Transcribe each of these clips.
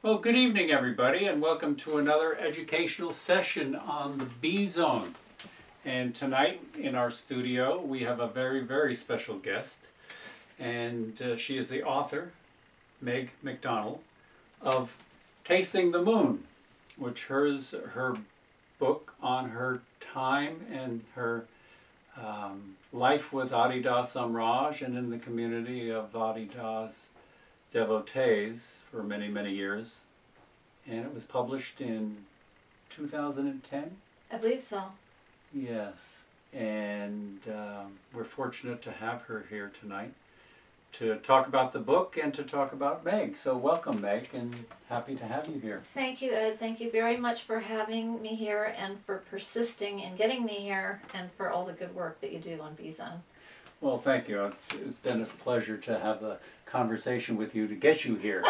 Well, good evening, everybody, and welcome to another educational session on the Beezone. And tonight in our studio, we have a very, very special guest, and she is the author, Meg McDonnell, of Tasting the Moon, which is her book on her time and her life with Adida Samraj and in the community of Adida's devotees for many, many years. And it was published in 2010? I believe so. Yes. And we're fortunate to have her here tonight to talk about the book and to talk about Meg. So welcome, Meg, and happy to have you here. Thank you, Ed. Thank you very much for having me here and for persisting in getting me here and for all the good work that you do on Beezone. Well, thank you. It's been a pleasure to have a conversation with you to get you here.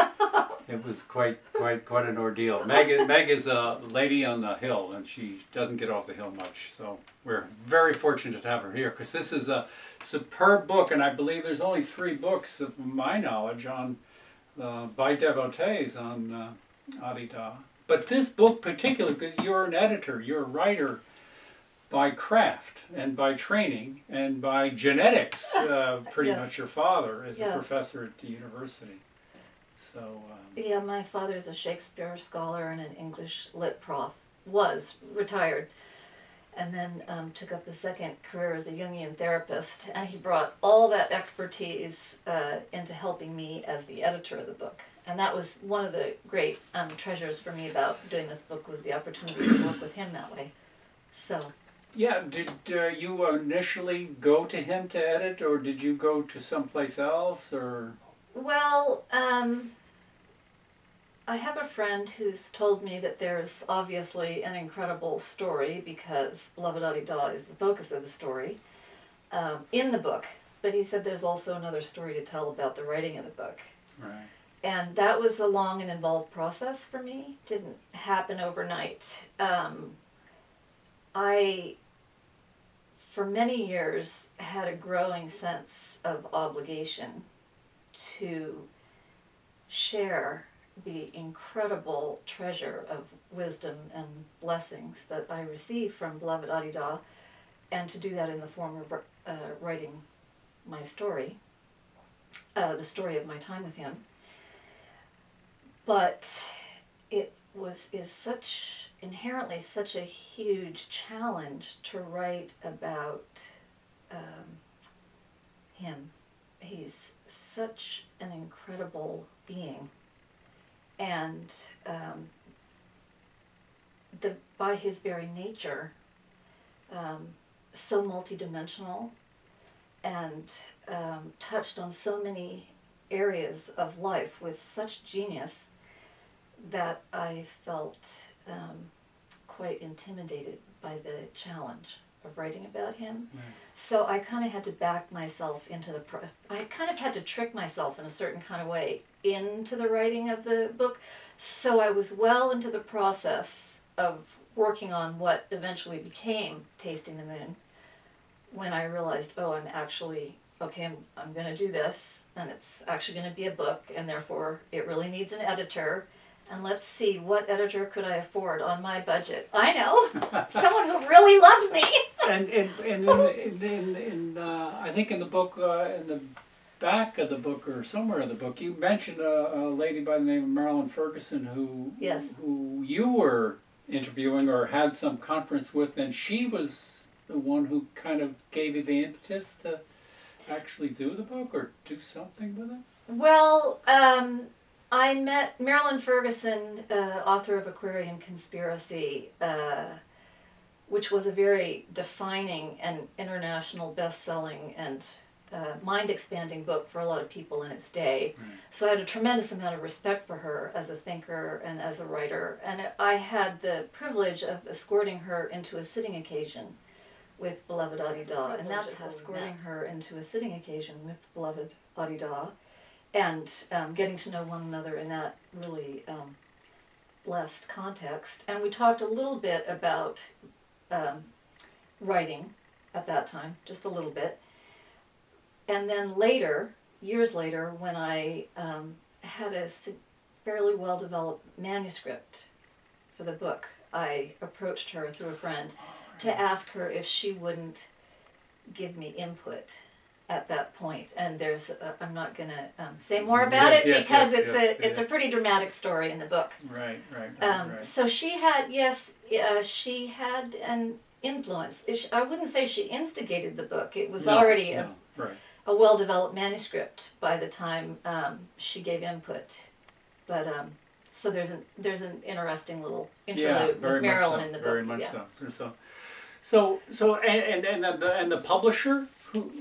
It was quite an ordeal. Meg is a lady on the hill, and she doesn't get off the hill much. So we're very fortunate to have her here because this is a superb book, and I believe there's only 3 books, of my knowledge, on by devotees on Adida. But this book particularly, you're an editor, you're a writer by craft and by training and by genetics. Pretty Yes. much your father is a Yes. professor at the university. So. Yeah, my father's a Shakespeare scholar and an English lit prof. Was retired, and then took up a second career as a Jungian therapist. And he brought all that expertise into helping me as the editor of the book. And that was one of the great treasures for me about doing this book, was the opportunity to work with him that way. So. Yeah, did you initially go to him to edit, or did you go to someplace else, or? Well, I have a friend who's told me that there's obviously an incredible story, because Beloved Adida is the focus of the story in the book. But he said there's also another story to tell about the writing of the book. Right. And that was a long and involved process for me. Didn't happen overnight. I, for many years, had a growing sense of obligation to share the incredible treasure of wisdom and blessings that I receive from Beloved Adida, and to do that in the form of writing my story, the story of my time with him. But it is inherently such a huge challenge to write about him. He's such an incredible being, and by his very nature, so multidimensional, and touched on so many areas of life with such genius that I felt quite intimidated by the challenge of writing about him. Right. So I kind of had to back myself into I kind of had to trick myself in a certain kind of way into the writing of the book. So I was well into the process of working on what eventually became Tasting the Moon, when I realized, oh, I'm going to do this, and it's actually going to be a book, and therefore it really needs an editor. And let's see, what editor could I afford on my budget? I know, someone who really loves me. And I think in the book, in the back of the book or somewhere in the book, you mentioned a lady by the name of Marilyn Ferguson who Yes. who you were interviewing or had some conference with, and she was the one who kind of gave you the impetus to actually do the book or do something with it? Well, I met Marilyn Ferguson, author of Aquarian Conspiracy, which was a very defining and international best-selling and mind-expanding book for a lot of people in its day. Right. So I had a tremendous amount of respect for her as a thinker and as a writer. And I had the privilege of escorting her into a sitting occasion with Beloved Adida. And that's how escorting her into a sitting occasion with Beloved Adida, and getting to know one another in that really blessed context. And we talked a little bit about writing at that time, just a little bit. And then later, years later, when I had a fairly well-developed manuscript for the book, I approached her through a friend to ask her if she wouldn't give me input at that point. And I'm not going to say more about it because it's a pretty dramatic story in the book. Right. So she had, she had an influence. I wouldn't say she instigated the book. It was already a well-developed manuscript by the time she gave input. But so there's an interesting little interlude with Marilyn in the book. Very much so. So and the publisher who.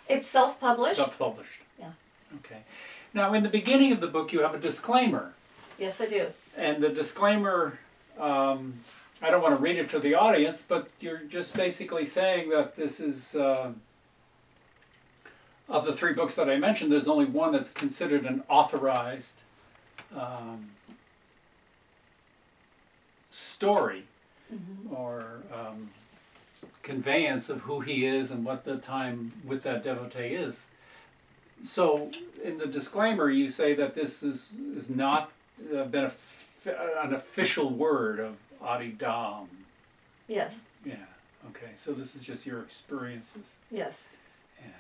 It's self-published. Self-published. Yeah. Okay. Now, in the beginning of the book, you have a disclaimer. Yes, I do. And the disclaimer, I don't want to read it to the audience, but you're just basically saying that this is, of the 3 books that I mentioned, there's only one that's considered an authorized story or conveyance of who he is and what the time with that devotee is. So in the disclaimer you say that this is not been an official word of Adi Dham. Yes. Yeah, okay, so this is just your experiences. Yes. Yeah.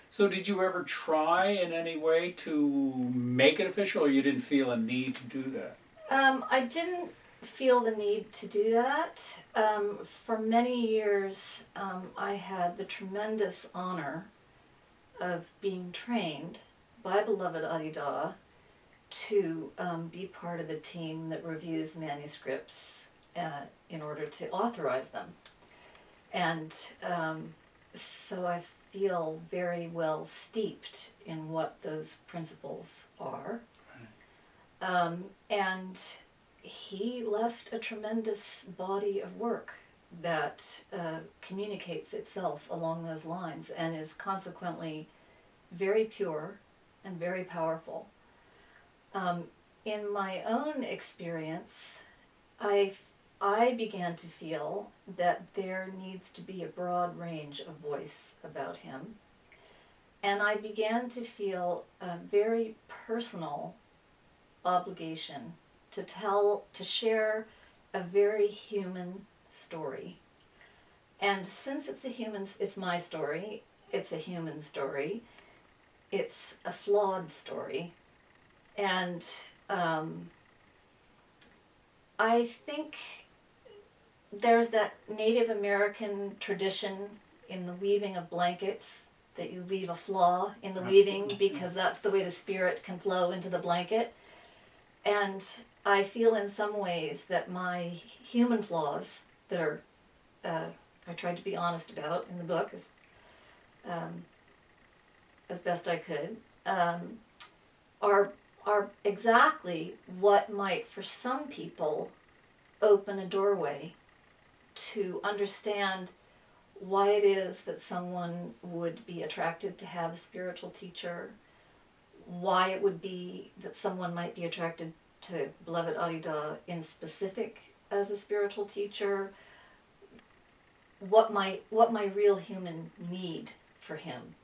So did you ever try in any way to make it official, or you didn't feel a need to do that? I didn't feel the need to do that. For many years, I had the tremendous honor of being trained by beloved Adida to be part of the team that reviews manuscripts in order to authorize them. And so I feel very well steeped in what those principles are. And he left a tremendous body of work that communicates itself along those lines and is consequently very pure and very powerful. In my own experience, I began to feel that there needs to be a broad range of voice about him. And I began to feel a very personal obligation to share a very human story. And since it's my story, it's a human story, it's a flawed story. And I think there's that Native American tradition in the weaving of blankets that you leave a flaw in the weaving because that's the way the spirit can flow into the blanket. And I feel in some ways that my human flaws that are, I tried to be honest about in the book as best I could, are exactly what might for some people open a doorway to understand why it is that someone would be attracted to have a spiritual teacher, why it would be that someone might be attracted to beloved Adida in specific as a spiritual teacher, what my real human need for him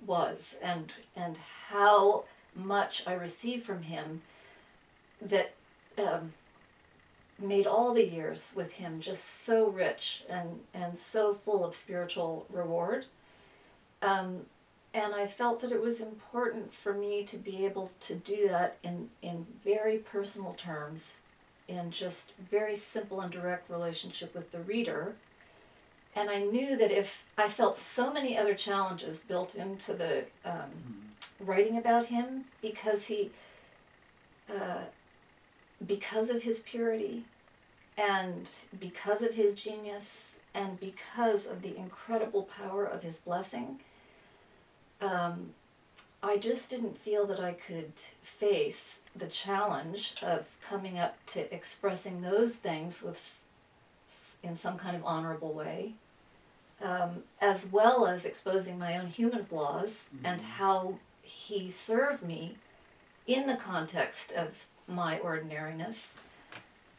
was, and how much I received from him that made all the years with him just so rich and so full of spiritual reward. And I felt that it was important for me to be able to do that in very personal terms, in just very simple and direct relationship with the reader. And I knew that if I felt so many other challenges built into the writing about him, because of his purity, and because of his genius, and because of the incredible power of his blessing, I just didn't feel that I could face the challenge of coming up to expressing those things in some kind of honorable way, as well as exposing my own human flaws and how he served me in the context of my ordinariness,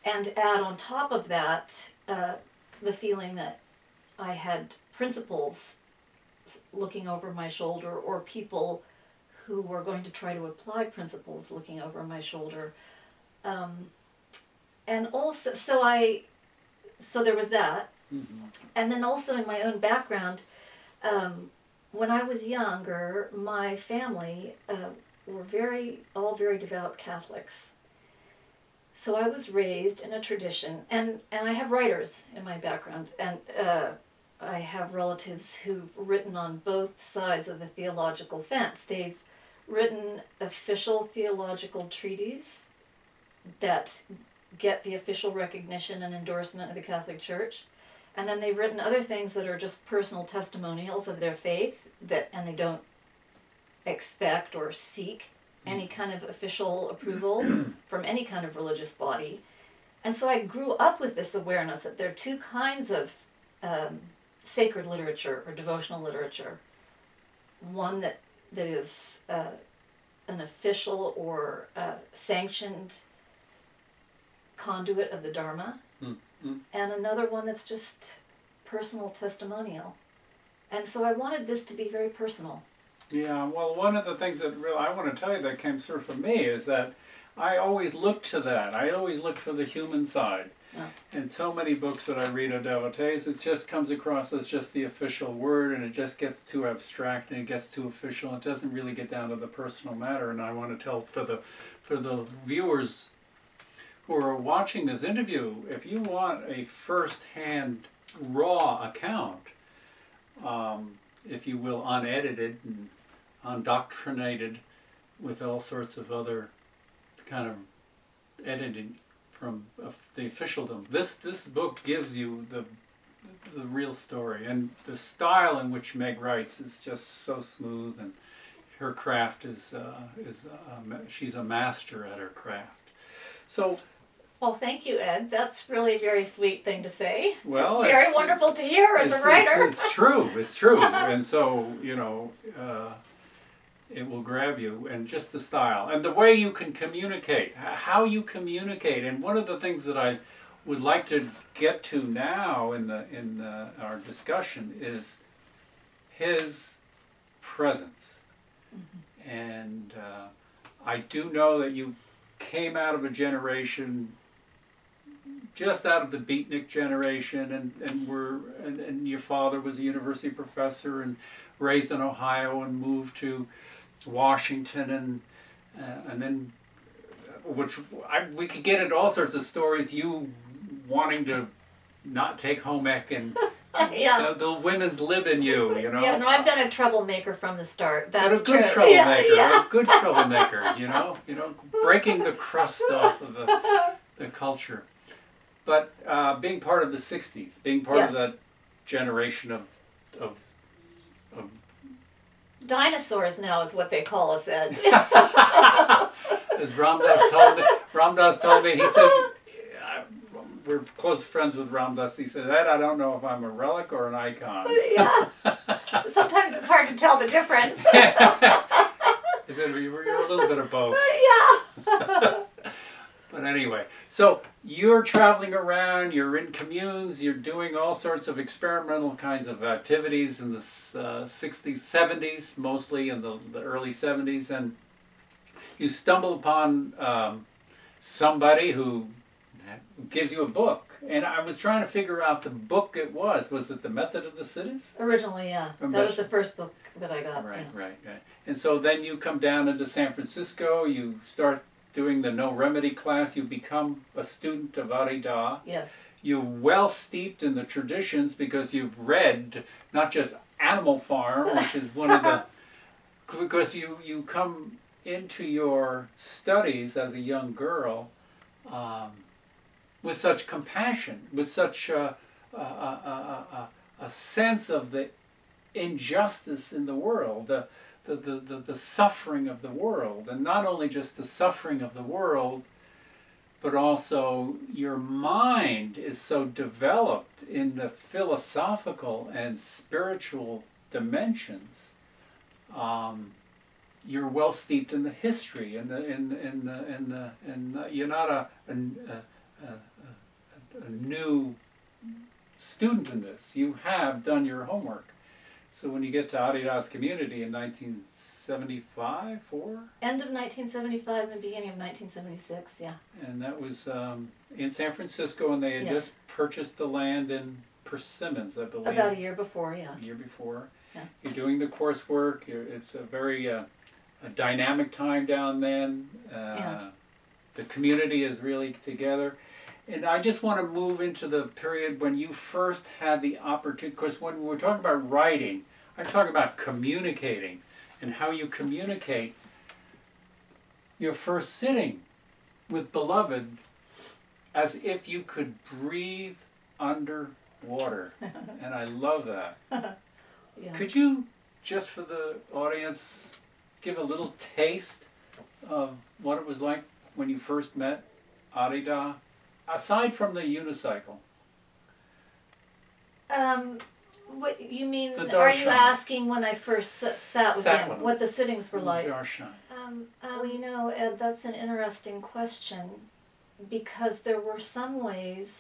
and add on top of that the feeling that I had principals looking over my shoulder, or people who were going to try to apply principles looking over my shoulder, And also, so there was that. Mm-hmm. And then also in my own background, when I was younger, my family were all very devout Catholics. So I was raised in a tradition, and I have writers in my background, and I have relatives who've written on both sides of the theological fence. They've written official theological treatises that get the official recognition and endorsement of the Catholic Church. And then they've written other things that are just personal testimonials of their faith, and they don't expect or seek any kind of official approval from any kind of religious body. And so I grew up with this awareness that there are two kinds of sacred literature or devotional literature. One that is an official or sanctioned conduit of the Dharma, and another one that's just personal testimonial. And so I wanted this to be very personal. Yeah, well, one of the things that really I want to tell you that came through for me is that I always looked to that. I always looked for the human side. Oh. And so many books that I read of devotees, it just comes across as just the official word, and it just gets too abstract and it gets too official. It doesn't really get down to the personal matter. And I want to tell for the viewers who are watching this interview, if you want a first-hand raw account, if you will, unedited and undoctrinated with all sorts of other kind of editing from the officialdom, this book gives you the real story. And the style in which Meg writes is just so smooth, and her craft is she's a master at her craft. So. Well, thank you, Ed. That's really a very sweet thing to say. Well, it's very wonderful to hear as a writer. It's true. It's true. And so, it will grab you, and just the style and the way you can communicate, how you communicate. And one of the things that I would like to get to now in our discussion is his presence. Mm-hmm. And I do know that you came out of a generation, just out of the beatnik generation, and your father was a university professor and raised in Ohio and moved to Washington, and then we could get into all sorts of stories. You wanting to not take home ec, and yeah. the women's lib in you, Yeah, no, I've been a troublemaker from the start. That's but a good true. troublemaker, yeah. a good troublemaker. Breaking the crust off of the culture. But being part of the '60s, being part of that generation of dinosaurs now is what they call us, Ed. As Ramdas told me, he said, we're close friends with Ramdas. He said, Ed, I don't know if I'm a relic or an icon. Yeah. Sometimes it's hard to tell the difference. He said, you're a little bit of both. Yeah. But anyway, so you're traveling around, you're in communes, you're doing all sorts of experimental kinds of activities in the 60s, 70s, mostly in the early 70s, and you stumble upon somebody who gives you a book. And I was trying to figure out the book it was. Was it The Method of the Cities? Originally, yeah. That was the first book that I got. Right, yeah. right. And so then you come down into San Francisco, you start doing the No Remedy class, you become a student of Arida. Yes. You're well steeped in the traditions because you've read not just Animal Farm, which is one of the... Because you come into your studies as a young girl with such compassion, with such a sense of the injustice in the world, the suffering of the world, and not only just the suffering of the world, but also your mind is so developed in the philosophical and spiritual dimensions. You're well steeped in the history, and you're not a new student in this. You have done your homework. So when you get to Adidas Community in 1975, 4? End of 1975 and the beginning of 1976, yeah. And that was in San Francisco, and they had just purchased the land in Persimmons, I believe. About a year before, yeah. A year before. Yeah. You're doing the coursework. It's a very a dynamic time down then. The community is really together. And I just want to move into the period when you first had the opportunity, because when we're talking about writing, I'm talking about communicating and how you communicate your first sitting with Beloved as if you could breathe underwater. And I love that. Yeah. Could you, just for the audience, give a little taste of what it was like when you first met Adida, aside from the unicycle? What you mean? The Are you darshan. asking when I first sat with Sat him, with him. what the sittings were like? Darshan. Well, you know, Ed, that's an interesting question, because there were some ways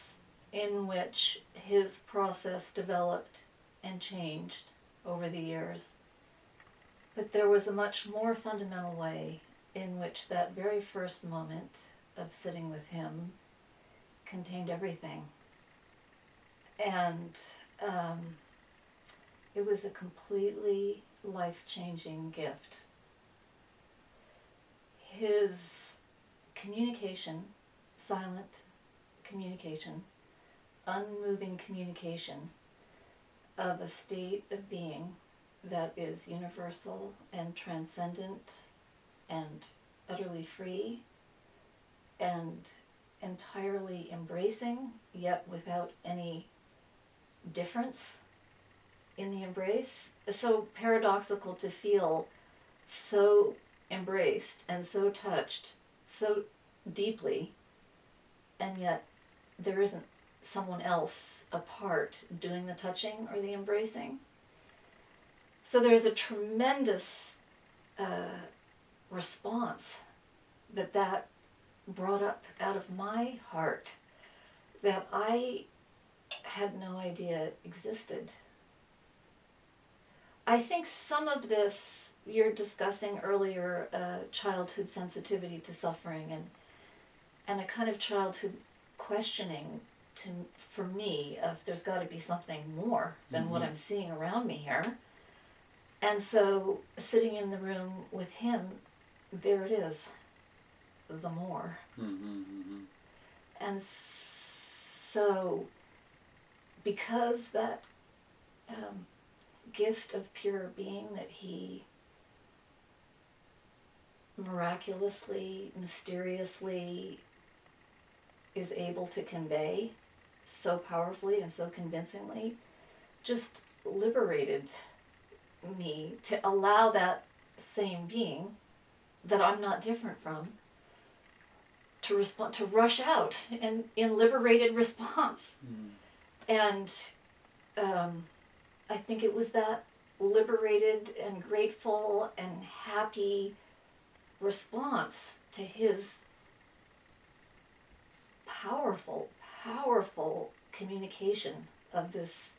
in which his process developed and changed over the years. But there was a much more fundamental way in which that very first moment of sitting with him contained everything. And it was a completely life-changing gift. His communication, silent communication, unmoving communication of a state of being that is universal and transcendent and utterly free and entirely embracing, yet without any difference in the embrace. It's so paradoxical to feel so embraced and so touched so deeply, and yet there isn't someone else apart doing the touching or the embracing. So there's a tremendous response that brought up out of my heart that I had no idea existed. I think some of this, you're discussing earlier, childhood sensitivity to suffering and a kind of childhood questioning for me of there's got to be something more than what I'm seeing around me here. And so sitting in the room with him, there it is, the more. And so because that gift of pure being that he miraculously, mysteriously is able to convey so powerfully and so convincingly, just liberated me to allow that same being that I'm not different from to respond, to rush out in liberated response. And I think it was that liberated and grateful and happy response to his powerful, powerful communication of this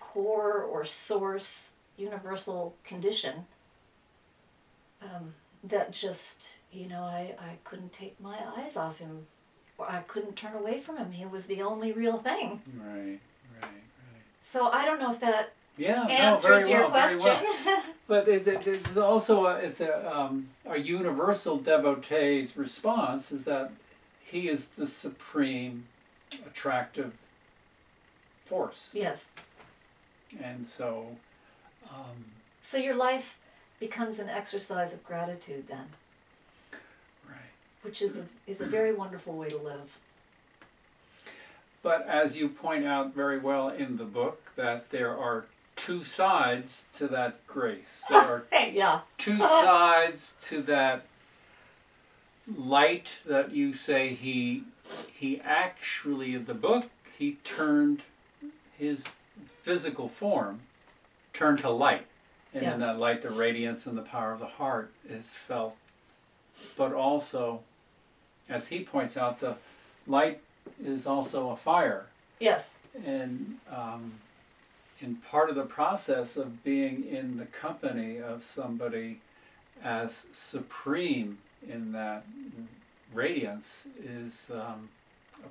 core or source universal condition that just, you know, I couldn't take my eyes off him. I couldn't turn away from him. He was the only real thing. Right. So I don't know if that answers answers your question. Well. But it's also a universal devotee's response is that he is the supreme attractive force. Yes. And so... so your life becomes an exercise of gratitude then. Right. Which is a very wonderful way to live. But as you point out very well in the book, that there are two sides to that grace. There are two sides to that light that you say he actually, in the book, he turned his physical form, turned to light. And in that light, the radiance and the power of the heart is felt. But also, as he points out, the light is also a fire. Yes. And in part of the process of being in the company of somebody as supreme in that radiance is a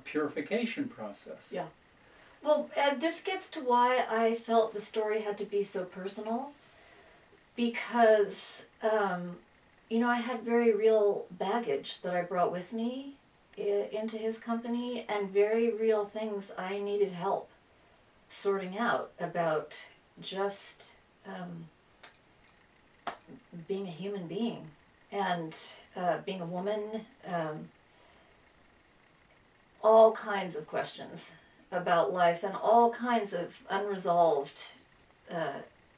purification process. Yeah. Well, this gets to why I felt the story had to be so personal, because, I had very real baggage that I brought with me into his company, and very real things I needed help sorting out about just being a human being and being a woman, all kinds of questions about life and all kinds of unresolved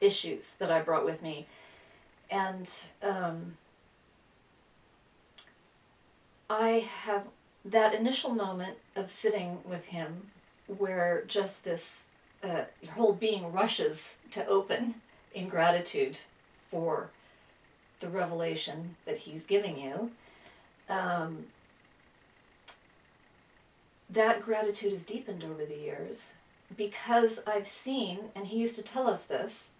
issues that I brought with me. And I have that initial moment of sitting with him where just this, your whole being rushes to open in gratitude for the revelation that he's giving you. That gratitude has deepened over the years because I've seen, and he used to tell us this,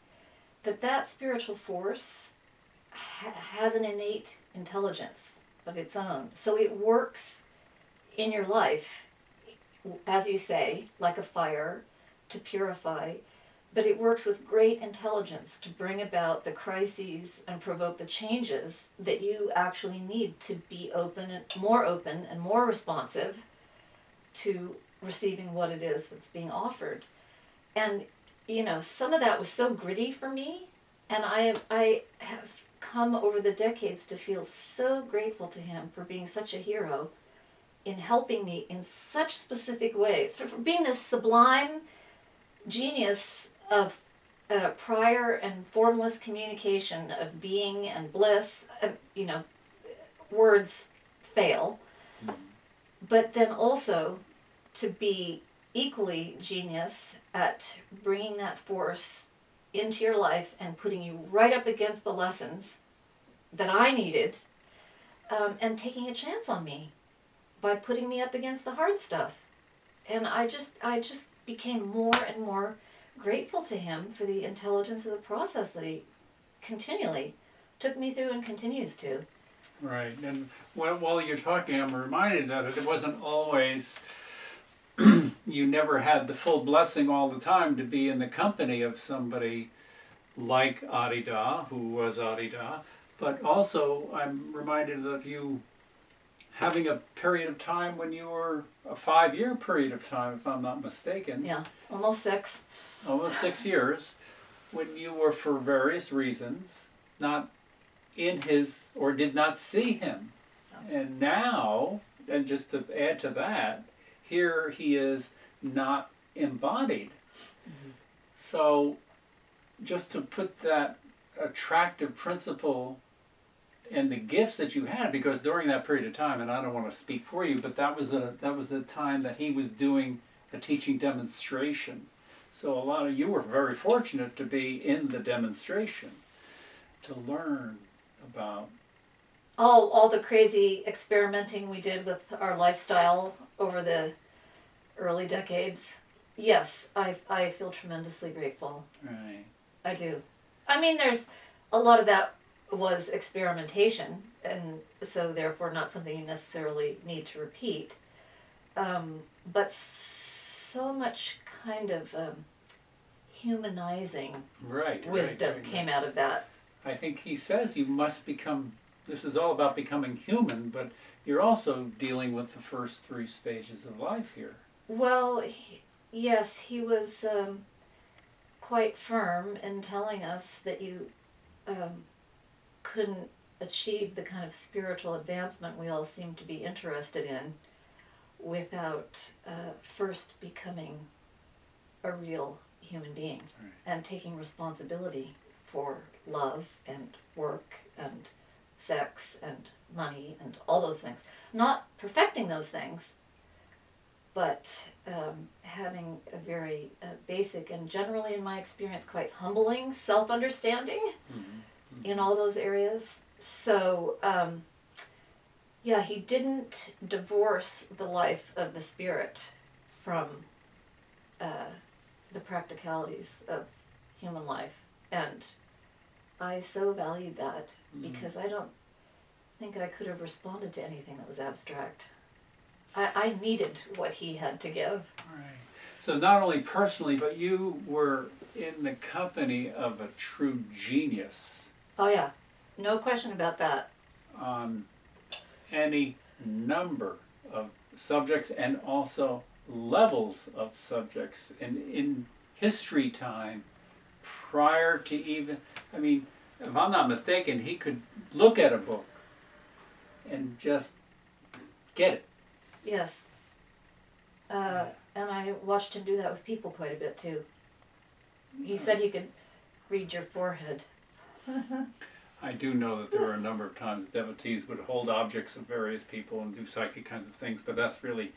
that spiritual force has an innate intelligence of its own. So it works in your life, as you say, like a fire to purify, but it works with great intelligence to bring about the crises and provoke the changes that you actually need to be open and more responsive to receiving what it is that's being offered. And, some of that was so gritty for me, and I have come over the decades to feel so grateful to him for being such a hero in helping me in such specific ways, for being this sublime genius of prior and formless communication of being and bliss. Words fail, but then also to be equally genius at bringing that force into your life and putting you right up against the lessons that I needed, and taking a chance on me by putting me up against the hard stuff. And I just became more and more grateful to him for the intelligence of the process that he continually took me through and continues to. Right, and while you're talking, I'm reminded that it wasn't always, you never had the full blessing all the time to be in the company of somebody like Adida, who was Adida, but also I'm reminded of you having a period of time when you were, a 5-year period of time, if I'm not mistaken. Yeah, almost 6. Almost 6 years, when you were, for various reasons, not in his, or did not see him. And now, and just to add to that, here he is not embodied. Mm-hmm. So just to put that attractive principle and the gifts that you had, because during that period of time, and I don't want to speak for you, but that was the time that he was doing a teaching demonstration. So a lot of you were very fortunate to be in the demonstration, to learn about all the crazy experimenting we did with our lifestyle over the early decades. Yes, I feel tremendously grateful. Right. I do. I mean, there's a lot of that was experimentation, and so therefore not something you necessarily need to repeat. But so much kind of humanizing wisdom came out of that. I think he says you must become, this is all about becoming human, but you're also dealing with the first 3 stages of life here. Well, yes, he was quite firm in telling us that you couldn't achieve the kind of spiritual advancement we all seem to be interested in without first becoming a real human being, right, and taking responsibility for love and work and sex and money and all those things. Not perfecting those things, but having a very basic and generally, in my experience, quite humbling self-understanding, mm-hmm, in all those areas. So, yeah, he didn't divorce the life of the spirit from the practicalities of human life. And I so valued that because I don't think I could have responded to anything that was abstract. I needed what he had to give. Right. So not only personally, but you were in the company of a true genius Oh yeah, no question about that. on any number of subjects and also levels of subjects. And in history time, prior to even, I mean, if I'm not mistaken, he could look at a book and just get it. Yes. And I watched him do that with people quite a bit too. He said he could read your forehead. I do know that there were a number of times devotees would hold objects of various people and do psychic kinds of things, but that's really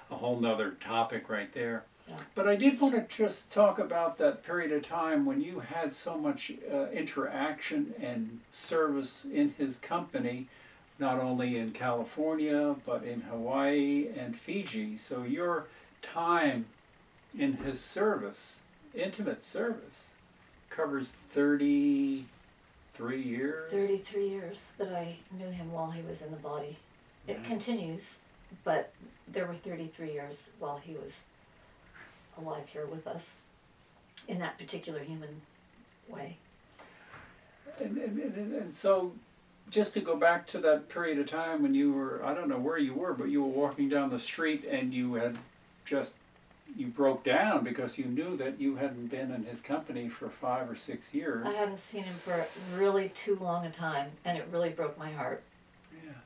a whole nother topic right there. Yeah. But I did want to just talk about that period of time when you had so much interaction and service in his company, not only in California, but in Hawaii and Fiji. So your time in his service, intimate service, covers 33 years? 33 years that I knew him while he was in the body. It Yeah. continues, but there were 33 years while he was alive here with us in that particular human way. And so, just to go back to that period of time when you were, I don't know where you were, but you were walking down the street and you had just, you broke down because you knew that you hadn't been in his company for 5 or 6 years. I hadn't seen him for really too long a time, and it really broke my heart. Yeah.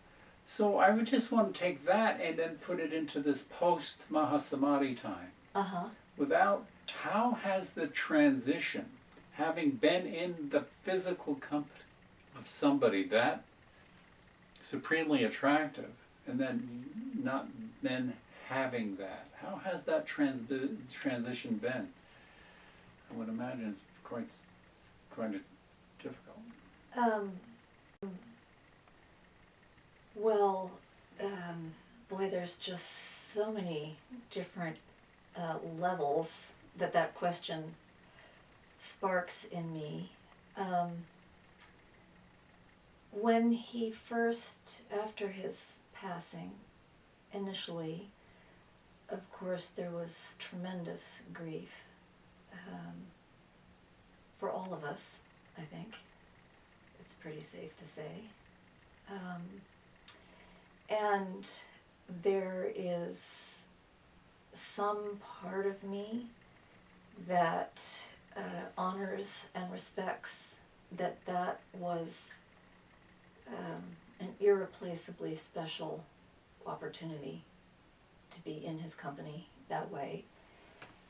So I would just want to take that and then put it into this post-Mahasamadhi time. Uh-huh. Without, how has the transition, having been in the physical company of somebody that supremely attractive, and then not then having that, how has that transition been? I would imagine it's quite difficult. Well, boy, there's just so many different levels that question sparks in me. When he first, after his passing, initially, of course, there was tremendous grief for all of us, I think. It's pretty safe to say. And there is some part of me that honors and respects that was an irreplaceably special opportunity to be in his company that way.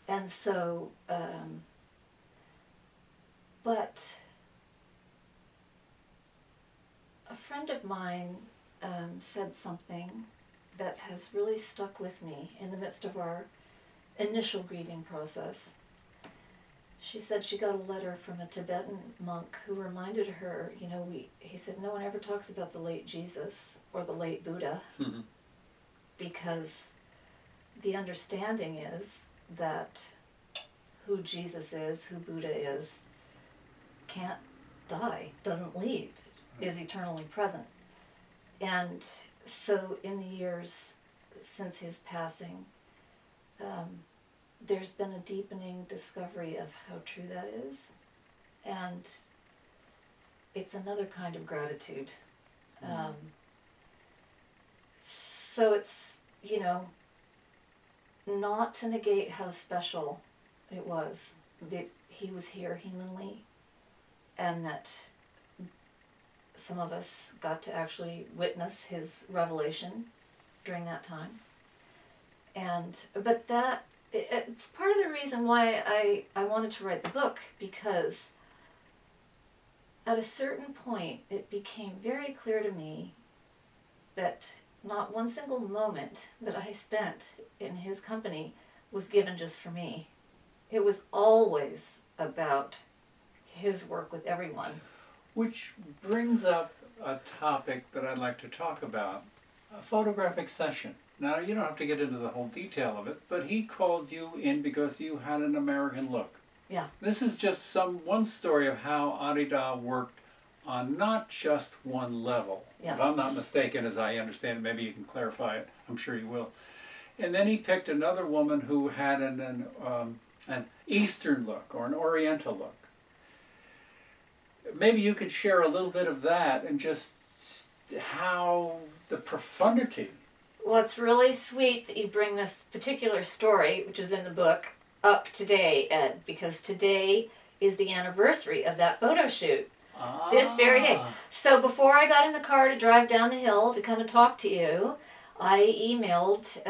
And so, but a friend of mine said something that has really stuck with me in the midst of our initial grieving process. She said she got a letter from a Tibetan monk who reminded her, he said, no one ever talks about the late Jesus or the late Buddha because the understanding is that who Jesus is, who Buddha is, can't die, doesn't leave, is eternally present. And so in the years since his passing, there's been a deepening discovery of how true that is. And it's another kind of gratitude. So it's, not to negate how special it was that he was here humanly and that some of us got to actually witness his revelation during that time. But it's part of the reason why I wanted to write the book, because at a certain point it became very clear to me that not one single moment that I spent in his company was given just for me. It was always about his work with everyone. Which brings up a topic that I'd like to talk about, a photographic session. Now, you don't have to get into the whole detail of it, but he called you in because you had an American look. Yeah. This is just one story of how Arida worked on not just one level. Yeah. If I'm not mistaken, as I understand it, maybe you can clarify it. I'm sure you will. And then he picked another woman who had an Eastern look or an Oriental look. Maybe you could share a little bit of that and just how the profundity. Well, it's really sweet that you bring this particular story, which is in the book, up today, Ed, because today is the anniversary of that photo shoot. This very day. So before I got in the car to drive down the hill to come and talk to you, I emailed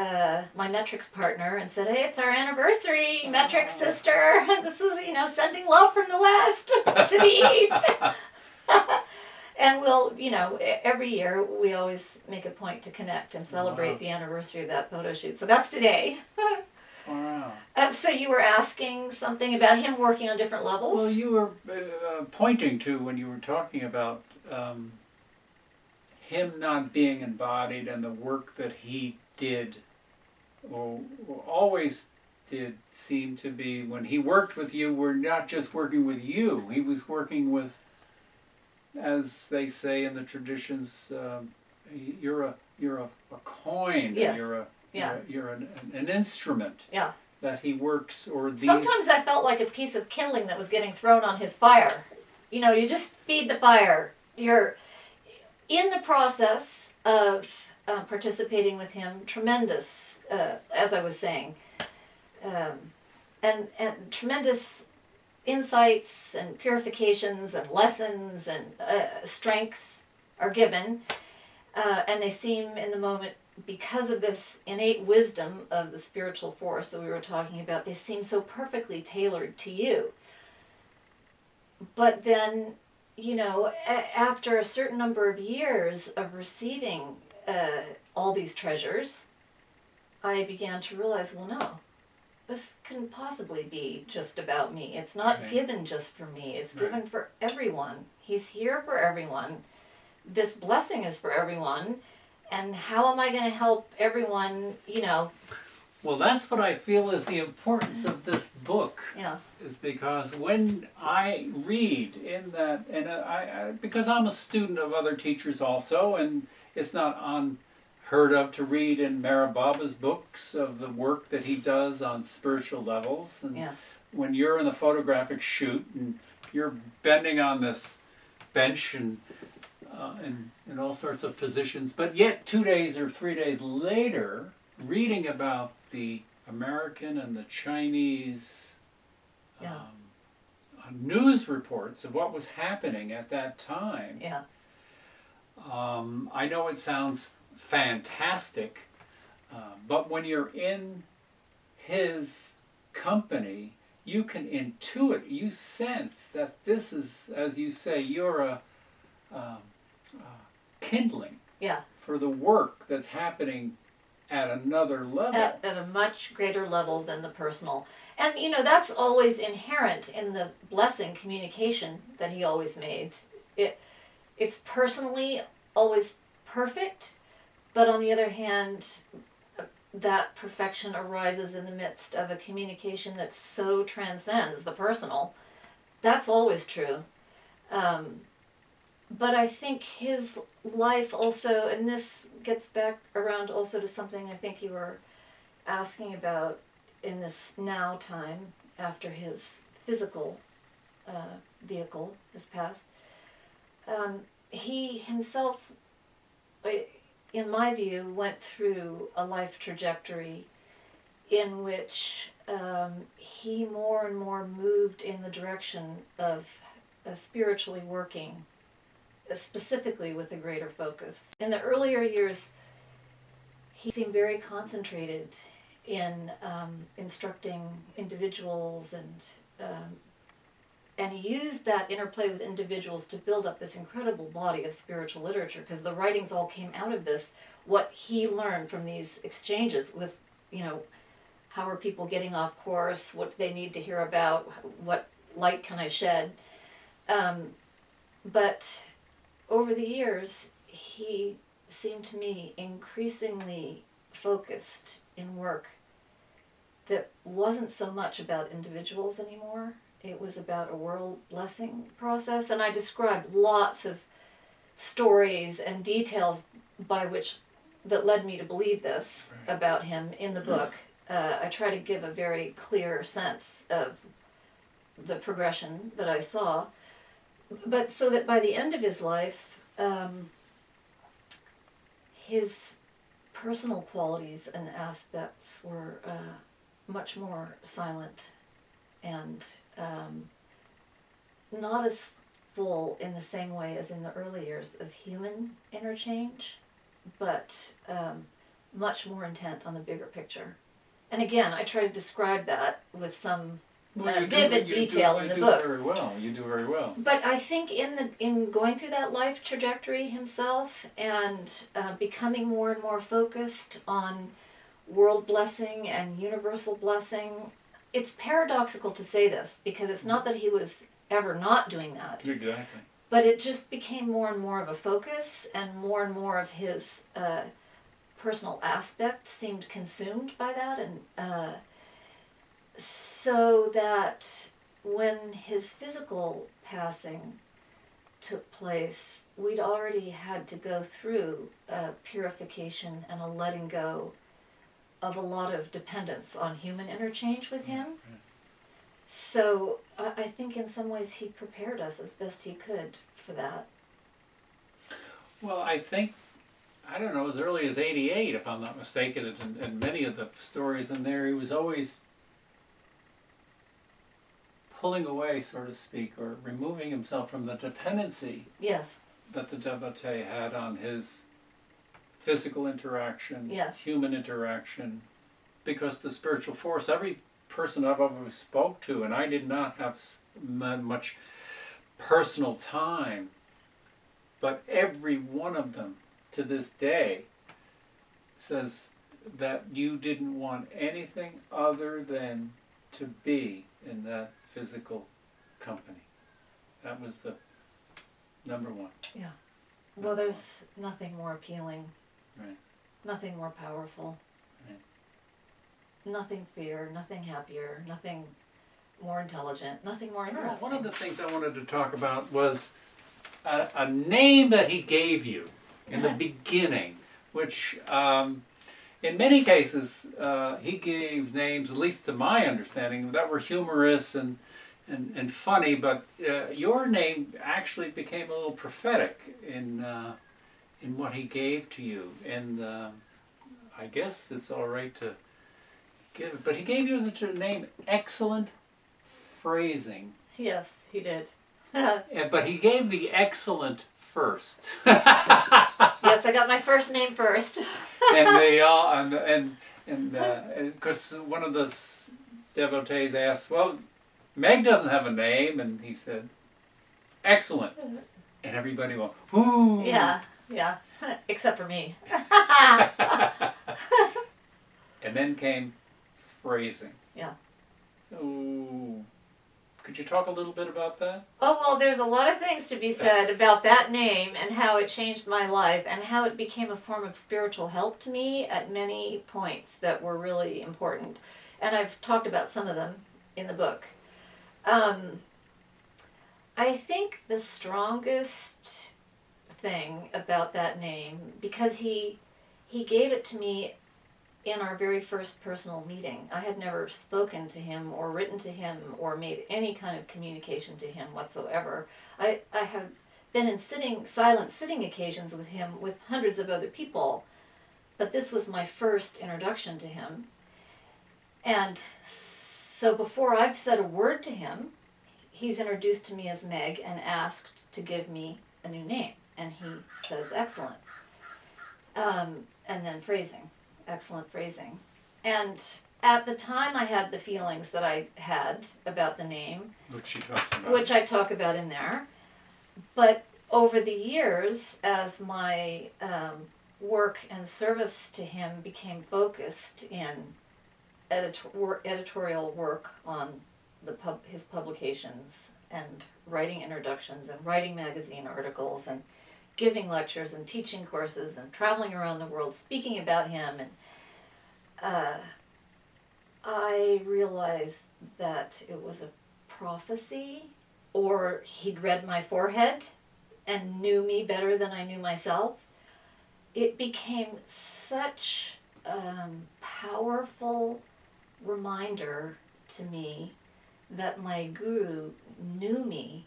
my metrics partner and said, "Hey, it's our anniversary, metrics sister. This is, sending love from the west to the east." And we'll, every year we always make a point to connect and celebrate the anniversary of that photo shoot. So that's today. Wow. So you were asking something about him working on different levels? Well, you were pointing to when you were talking about him not being embodied and the work that he did, or always did, seem to be, when he worked with you, we're not just working with you. He was working with, as they say in the traditions, you're a coin. Yes. You're an instrument. Yeah. That he works, or these. Sometimes I felt like a piece of kindling that was getting thrown on his fire. You just feed the fire. You're in the process of participating with him. Tremendous, as I was saying, and tremendous insights and purifications and lessons and strengths are given, and they seem in the moment, because of this innate wisdom of the spiritual force that we were talking about, they seem so perfectly tailored to you. But then, after a certain number of years of receiving all these treasures, I began to realize, well, no, this couldn't possibly be just about me. It's not given just for me. It's given for everyone. He's here for everyone. This blessing is for everyone. And how am I going to help everyone, Well, that's what I feel is the importance of this book. Yeah. Is because when I read in that, and I because I'm a student of other teachers also, and it's not unheard of to read in Marababa's books of the work that he does on spiritual levels. And when you're in the photographic shoot and you're bending on this bench and in all sorts of positions, but yet 2 days or 3 days later, reading about the American and the Chinese news reports of what was happening at that time. Yeah. I know it sounds fantastic, but when you're in his company, you can intuit, you sense that this is, as you say, you're a kindling for the work that's happening at another level. At a much greater level than the personal. And, that's always inherent in the blessing communication that he always made. It's personally always perfect, but on the other hand, that perfection arises in the midst of a communication that so transcends the personal. That's always true. But I think his life also, and this gets back around also to something I think you were asking about in this now time after his physical vehicle has passed. He himself, in my view, went through a life trajectory in which he more and more moved in the direction of spiritually working, specifically with a greater focus. In the earlier years, he seemed very concentrated in instructing individuals, and he used that interplay with individuals to build up this incredible body of spiritual literature, because the writings all came out of this, what he learned from these exchanges with, how are people getting off course, what do they need to hear about, what light can I shed. But over the years, he seemed to me increasingly focused in work that wasn't so much about individuals anymore. It was about a world blessing process, and I described lots of stories and details by which that led me to believe this about him in the book. I try to give a very clear sense of the progression that I saw, but so that by the end of his life, his personal qualities and aspects were much more silent and not as full in the same way as in the early years of human interchange, but much more intent on the bigger picture. And again, I try to describe that with some vivid detail in the book. You do very well. But I think in going through that life trajectory himself and becoming more and more focused on world blessing and universal blessing, it's paradoxical to say this because it's not that he was ever not doing that. Exactly. But it just became more and more of a focus, and more of his personal aspect seemed consumed by that, and so that when his physical passing took place, we'd already had to go through a purification and a letting go of a lot of dependence on human interchange with him. So I think in some ways he prepared us as best he could for that. Well, I think, I don't know, as early as 88, if I'm not mistaken, and many of the stories in there, he was always pulling away, so to speak, or removing himself from the dependency Yes. that the devotee had on his physical interaction, Yes. human interaction, because the spiritual force, every person I've ever spoke to, and I did not have much personal time, but every one of them to this day says that you didn't want anything other than to be in that physical company. That was the number one. Yeah. Well, there's nothing more appealing. Right. Nothing more powerful. Right. Nothing fear, nothing happier, nothing more intelligent, nothing more interesting. One of the things I wanted to talk about was a name that he gave you in the beginning, which in many cases he gave names, at least to my understanding, that were humorous and funny, but your name actually became a little prophetic in what he gave to you, and I guess it's all right to give it, but he gave you the name Excellent Phrasing. Yes, he did. But he gave the excellent first. Yes, I got my first name first. And they all and because one of the devotees asked, "Well, Meg doesn't have a name," and he said, "Excellent," and everybody went, "Ooh." Yeah, except for me. And then came phrasing. Yeah. So, could you talk a little bit about that? Oh, well, there's a lot of things to be said about that name and how it changed my life and how it became a form of spiritual help to me at many points that were really important. And I've talked about some of them in the book. I think the strongest thing about that name, because he gave it to me in our very first personal meeting. I had never spoken to him or written to him or made any kind of communication to him whatsoever. I have been in silent sitting occasions with him with hundreds of other people, but this was my first introduction to him. And so before I've said a word to him, he's introduced to me as Meg and asked to give me a new name. And he says, excellent. And then phrasing. Excellent phrasing. And at the time I had the feelings that I had about the name. Which she talks about. Which I talk about in there. But over the years, as my work and service to him became focused in editorial work on his publications and writing introductions and writing magazine articles and giving lectures and teaching courses and traveling around the world speaking about him and I realized that it was a prophecy, or he'd read my forehead and knew me better than I knew myself. It became such a powerful reminder to me that my guru knew me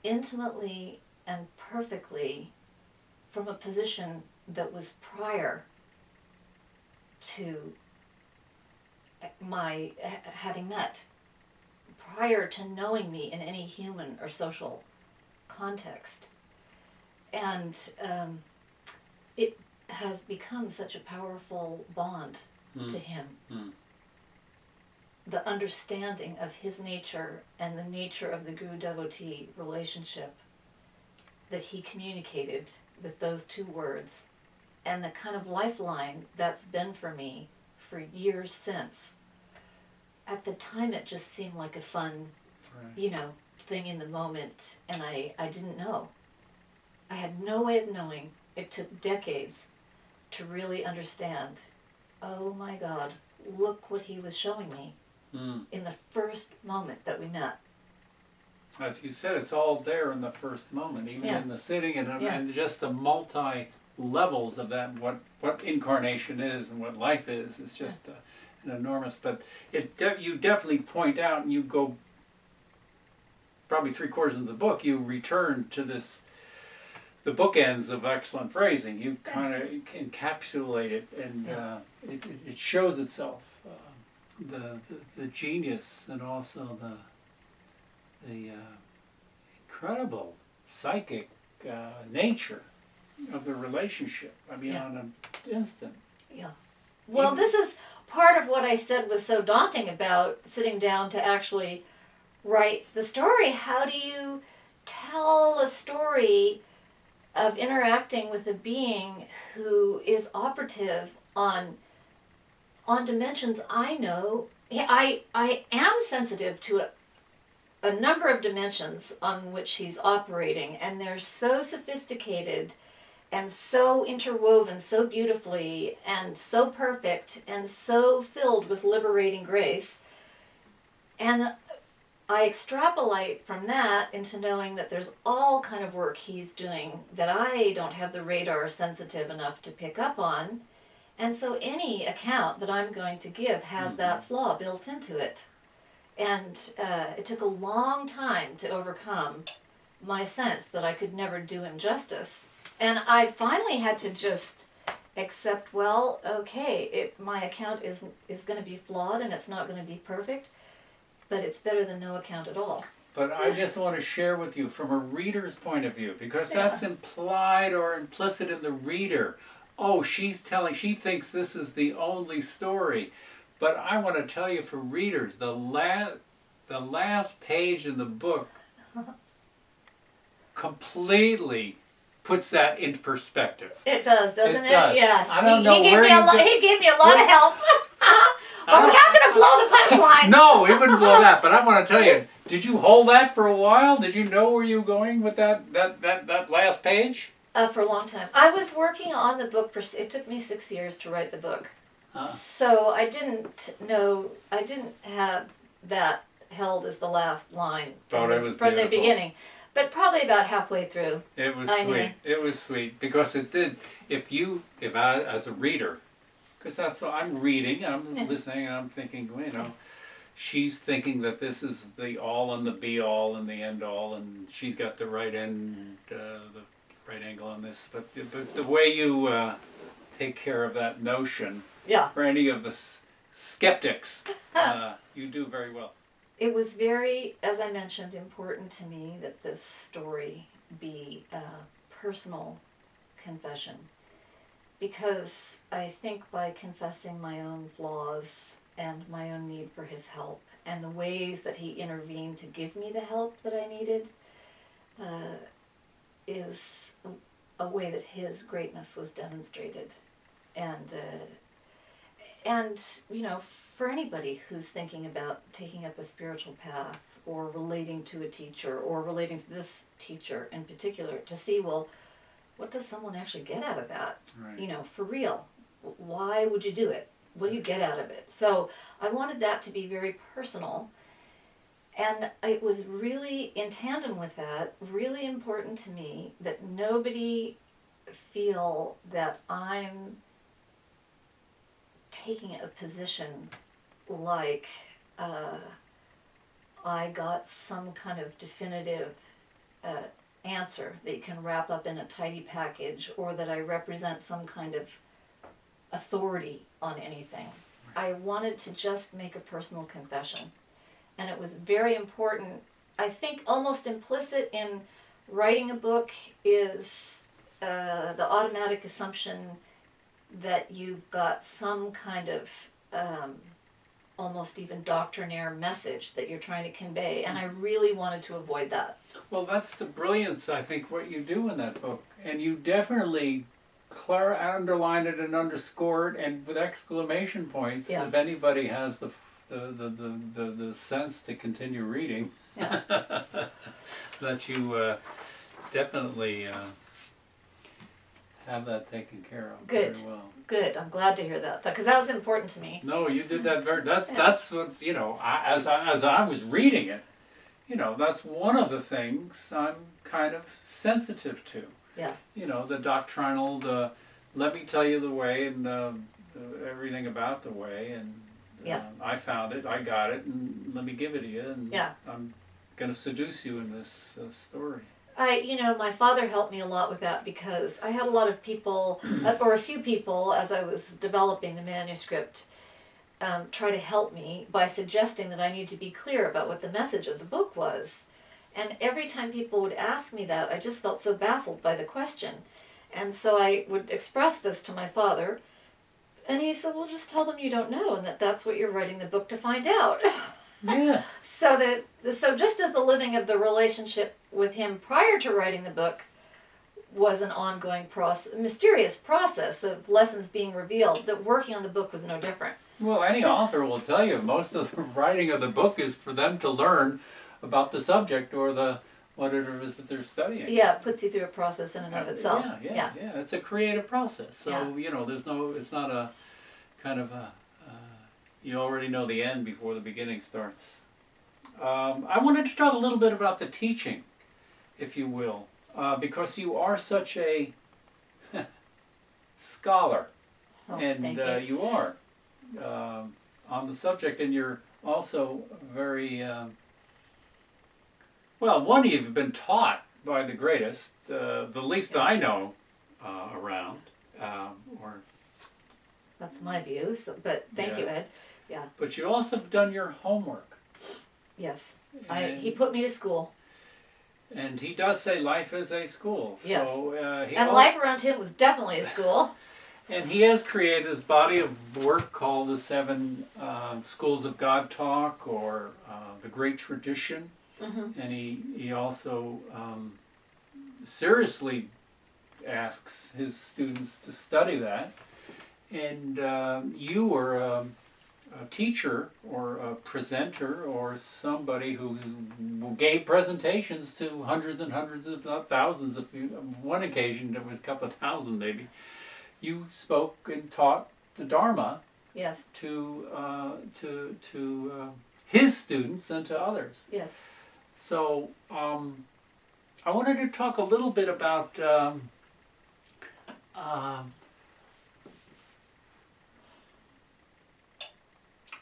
intimately and perfectly from a position that was prior to my having met, prior to knowing me in any human or social context. And it has become such a powerful bond to him. The understanding of his nature and the nature of the guru-devotee relationship that he communicated with those two words, and the kind of lifeline that's been for me for years since. At the time, it just seemed like a fun, thing in the moment, and I didn't know. I had no way of knowing. It took decades to really understand. Oh my God, look what he was showing me in the first moment that we met. As you said, it's all there in the first moment, even in the sitting, and just the multi-levels of that, what incarnation is and what life is. It's just an enormous, but you definitely point out, and you go probably 3/4 of the book, you return to this, the bookends of excellent phrasing. You kind of encapsulate it, and it shows itself, the genius, and also the incredible psychic nature of the relationship. I mean, on an instant. Yeah. Well, this is part of what I said was so daunting about sitting down to actually write the story. How do you tell a story of interacting with a being who is operative on dimensions I know? I am sensitive to a number of dimensions on which he's operating, and they're so sophisticated and so interwoven so beautifully and so perfect and so filled with liberating grace. And I extrapolate from that into knowing that there's all kind of work he's doing that I don't have the radar sensitive enough to pick up on. And so any account that I'm going to give has that flaw built into it. And it took a long time to overcome my sense that I could never do him justice. And I finally had to just accept, well, okay, my account is going to be flawed and it's not going to be perfect, but it's better than no account at all. But I just want to share with you from a reader's point of view, because that's implied or implicit in the reader. Oh, she thinks this is the only story. But I want to tell you, for readers, the last page in the book completely puts that into perspective. It does, doesn't it? Does. Yeah. I don't know he gave me a lot of help. But we're not going to blow the punchline. No, we wouldn't blow that. But I want to tell you, did you hold that for a while? Did you know where you were going with that last page? For a long time. I was working on the book it took me 6 years to write the book. So I didn't have that held as the last line from the beginning. But probably about halfway through. It was sweet. It was sweet, because it did. If I, as a reader, because that's what I'm reading, I'm listening, and I'm thinking, she's thinking that this is the all and the be all and the end all, and she's got the right end, the right angle on this. But the way you take care of that notion, for any of the skeptics, you do very well. It was very, as I mentioned, important to me that this story be a personal confession, because I think by confessing my own flaws and my own need for his help and the ways that he intervened to give me the help that I needed is a way that his greatness was demonstrated. And for anybody who's thinking about taking up a spiritual path or relating to a teacher or relating to this teacher in particular, to see, well, what does someone actually get out of that? Right. For real. Why would you do it? What do you get out of it? So I wanted that to be very personal. And it was really, in tandem with that, really important to me that nobody feel that I'm taking a position like I got some kind of definitive answer that you can wrap up in a tidy package, or that I represent some kind of authority on anything. I wanted to just make a personal confession. And it was very important. I think almost implicit in writing a book is the automatic assumption that you've got some kind of almost even doctrinaire message that you're trying to convey. And I really wanted to avoid that. Well, that's the brilliance, I think, what you do in that book. And you definitely underline it and underscore it, and with exclamation points, Yeah. if anybody has the sense to continue reading, Yeah. that you definitely have that taken care of. Good. Very well. Good. I'm glad to hear that, because that was important to me. No, you did that very. That's what, you know. As I was reading it, you know, that's one of the things I'm kind of sensitive to. Yeah. You know, the doctrinal, let me tell you the way, and everything about the way, and Yeah. I found it, I got it, and let me give it to you, and Yeah. I'm going to seduce you in this story. My father helped me a lot with that, because I had a lot of people, or a few people, as I was developing the manuscript, try to help me by suggesting that I need to be clear about what the message of the book was. And every time people would ask me that, I just felt so baffled by the question. And so I would express this to my father, and he said, well, just tell them you don't know, and that's what you're writing the book to find out. Yeah. So just as the living of the relationship with him prior to writing the book was an ongoing mysterious process of lessons being revealed, that working on the book was no different. Well, any author will tell you most of the writing of the book is for them to learn about the subject or whatever it is that they're studying. Yeah, it puts you through a process in and of itself. Yeah. It's a creative process. So, Yeah. you know, it's not a kind of you already know the end before the beginning starts. I wanted to talk a little bit about the teaching, if you will, because you are such a scholar, Oh, and thank you. you are on the subject, and you're also very one, you've been taught by the greatest, the least that I know around, or. That's my view, but thank you, Ed. Yeah. But you also have done your homework. Yes. He put me to school. And he does say life is a school. Yes. So, Life around him was definitely a school. And he has created this body of work called the 7 Schools of God Talk, or the Great Tradition. Mm-hmm. And he also seriously asks his students to study that. And you were a teacher or a presenter or somebody who gave presentations to hundreds and hundreds, if not thousands. On one occasion, there was a couple of thousand maybe. You spoke and taught the Dharma. Yes. To his students and to others. Yes. So I wanted to talk a little bit about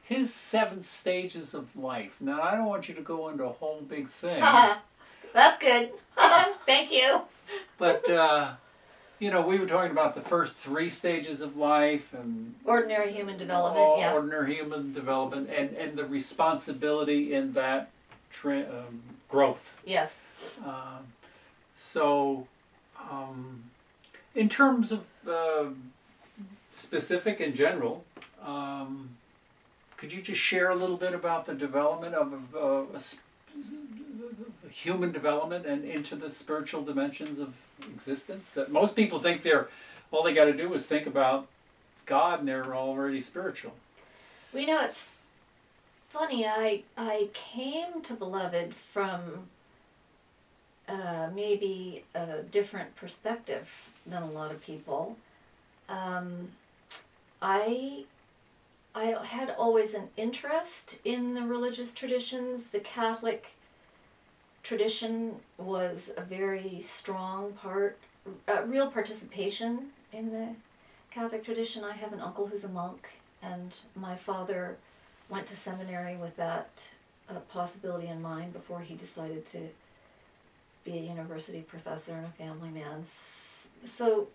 his 7 stages of life. Now, I don't want you to go into a whole big thing. That's good. Thank you. But, we were talking about the first 3 stages of life, and ordinary human development, yeah. Ordinary human development, and the responsibility in that growth. Yes. In terms of specific and general, could you just share a little bit about the development of human development and into the spiritual dimensions of existence? That most people think all they got to do is think about God and they're already spiritual. Well, it's funny. I came to Beloved from maybe a different perspective than a lot of people. I I had always an interest in the religious traditions. The Catholic tradition was a very strong part, real participation in the Catholic tradition. I have an uncle who's a monk, and my father went to seminary with that possibility in mind before he decided to be a university professor and a family man. So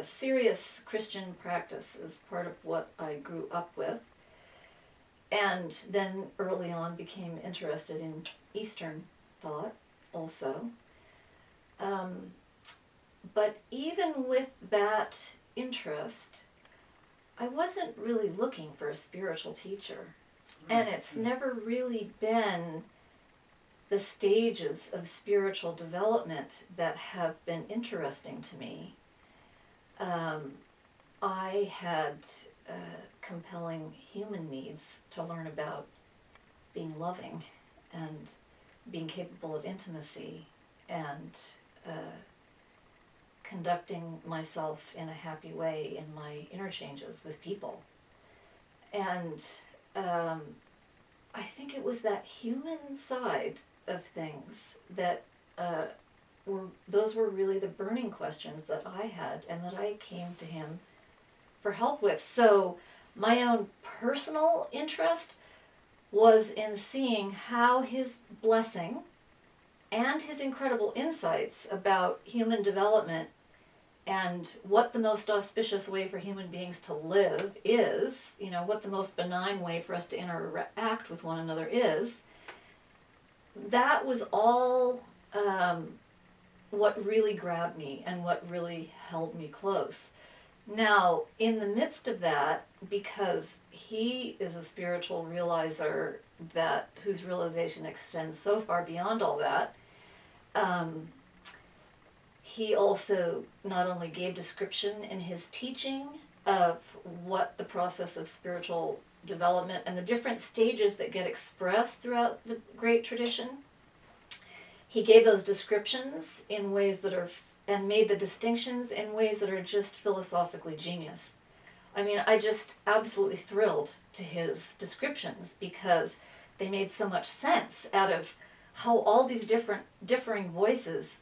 serious Christian practice is part of what I grew up with, and then early on became interested in Eastern thought also. But even with that interest, I wasn't really looking for a spiritual teacher. And it's never really been the stages of spiritual development that have been interesting to me. I had compelling human needs to learn about being loving and being capable of intimacy and conducting myself in a happy way in my interchanges with people. And I think it was that human side of things that those were really the burning questions that I had and that I came to him for help with. So my own personal interest was in seeing how his blessing and his incredible insights about human development and what the most auspicious way for human beings to live is, what the most benign way for us to interact with one another is, that was all what really grabbed me and what really held me close. Now, in the midst of that, because he is a spiritual realizer whose realization extends so far beyond all that, he also not only gave description in his teaching of what the process of spiritual development and the different stages that get expressed throughout the great tradition, he gave those descriptions in ways that are, and made the distinctions in ways that are just philosophically genius. I mean, I just absolutely thrilled to his descriptions because they made so much sense out of how all these differing voices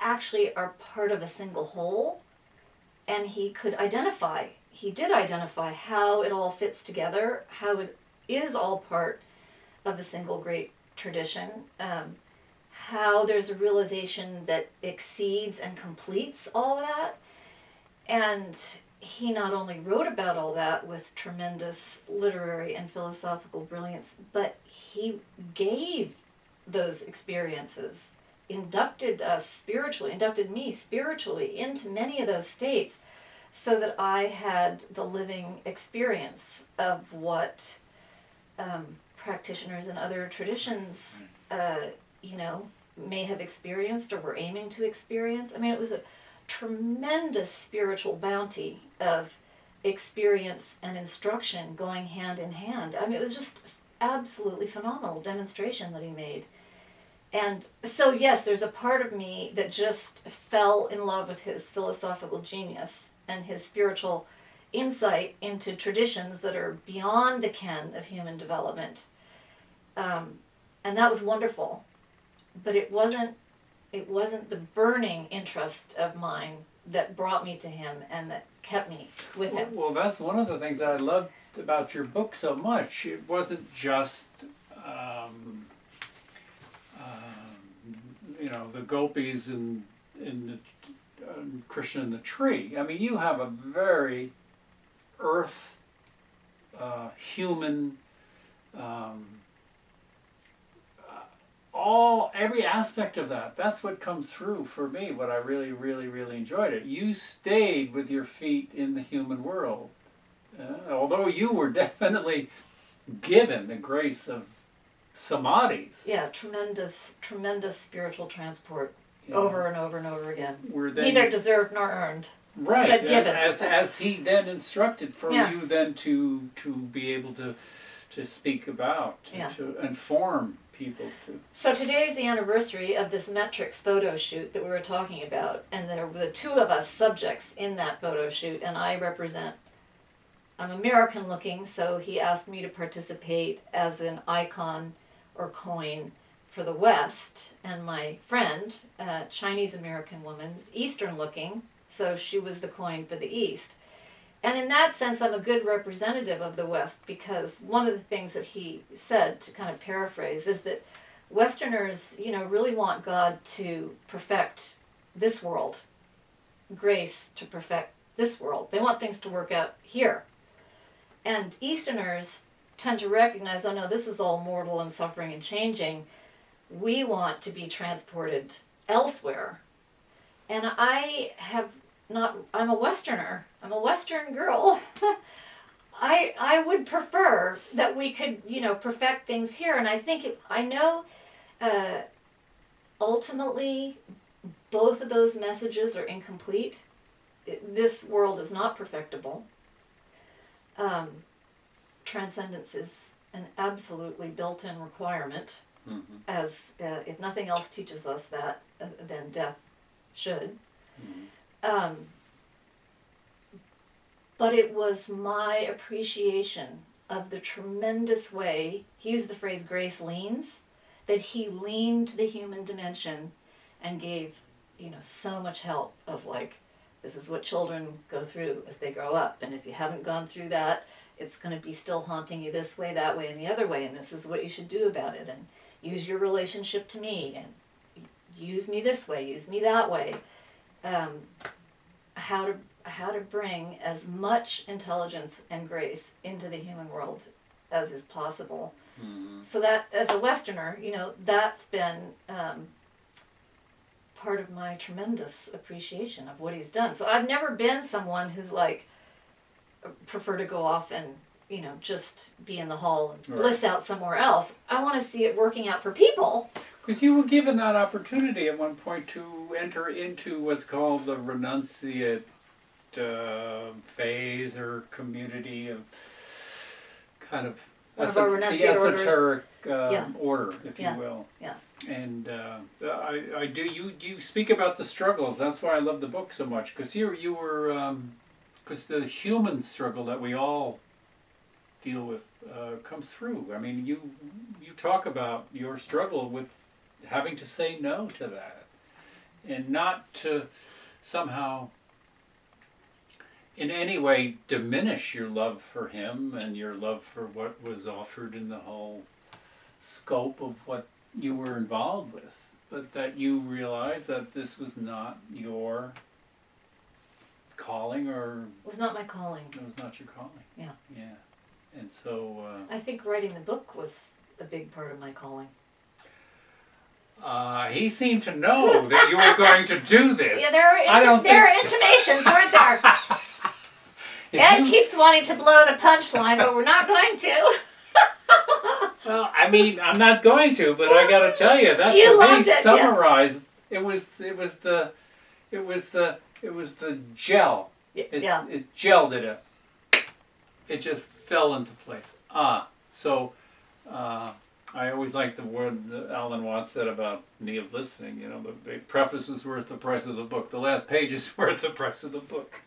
actually are part of a single whole, and he did identify how it all fits together, how it is all part of a single great tradition, how there's a realization that exceeds and completes all of that. And he not only wrote about all that with tremendous literary and philosophical brilliance, but he gave those experiences, inducted me spiritually into many of those states, so that I had the living experience of what practitioners in other traditions may have experienced or were aiming to experience. I mean, it was a tremendous spiritual bounty of experience and instruction going hand in hand. I mean, it was just absolutely phenomenal demonstration that he made. And so, yes, there's a part of me that just fell in love with his philosophical genius and his spiritual insight into traditions that are beyond the ken of human development. And that was wonderful. But it wasn't the burning interest of mine that brought me to him and that kept me with him. Well, that's one of the things that I loved about your book so much. It wasn't just the gopis in the Krishna in the tree. I mean, you have a very earth, human, every aspect of that. That's what comes through for me, what I really, really, really enjoyed it. You stayed with your feet in the human world. Although you were definitely given the grace of samadhis. Yeah, tremendous spiritual transport over and over and over again. Neither deserved nor earned. Right, but given. As he then instructed for you then to be able to speak about, to inform people to. So today is the anniversary of this metrics photo shoot that we were talking about, and there were the two of us subjects in that photo shoot, and I represent I'm American looking, so he asked me to participate as an icon or coin for the West. And my friend, a Chinese American woman, is Eastern looking, so she was the coin for the East. And in that sense, I'm a good representative of the West, because one of the things that he said, to kind of paraphrase, is that Westerners, really want God to perfect this world, grace to perfect this world. They want things to work out here. And Easterners tend to recognize, oh no, this is all mortal and suffering and changing. We want to be transported elsewhere. And I'm a Westerner. I'm a Western girl. I would prefer that we could, perfect things here. And I know ultimately both of those messages are incomplete. This world is not perfectible. Transcendence is an absolutely built-in requirement, as if nothing else teaches us that, then death should. But it was my appreciation of the tremendous way, he used the phrase grace leans, that he leaned to the human dimension and gave, so much help of this is what children go through as they grow up. And if you haven't gone through that, it's going to be still haunting you this way, that way, and the other way. And this is what you should do about it. And use your relationship to me. And use me this way, use me that way. How to bring as much intelligence and grace into the human world as is possible. So that, as a Westerner, that's been part of my tremendous appreciation of what he's done. So I've never been someone who's prefer to go off and just be in the hall and bliss out somewhere else. I want to see it working out for people. Because you were given that opportunity at one point to enter into what's called the renunciate phase or community of kind of the esoteric order, if you will. Yeah. And you speak about the struggles. That's why I love the book so much. Because here you were, because the human struggle that we all deal with comes through. I mean, you talk about your struggle with having to say no to that, and not to somehow in any way diminish your love for him and your love for what was offered in the whole scope of what you were involved with, but that you realized that this was not your calling, or it was not my calling. It was not your calling. Yeah. And so I think writing the book was a big part of my calling. He seemed to know that you were going to do this. Yeah, there are intimations, weren't there? Ed keeps wanting to blow the punchline, but we're not going to. Well, I mean, I'm not going to, but I got to tell you that you to me summarized. Yeah. It was the gel. It gelled it. It just fell into place. So I always like the word that Alan Watts said about me of listening. The preface is worth the price of the book. The last page is worth the price of the book.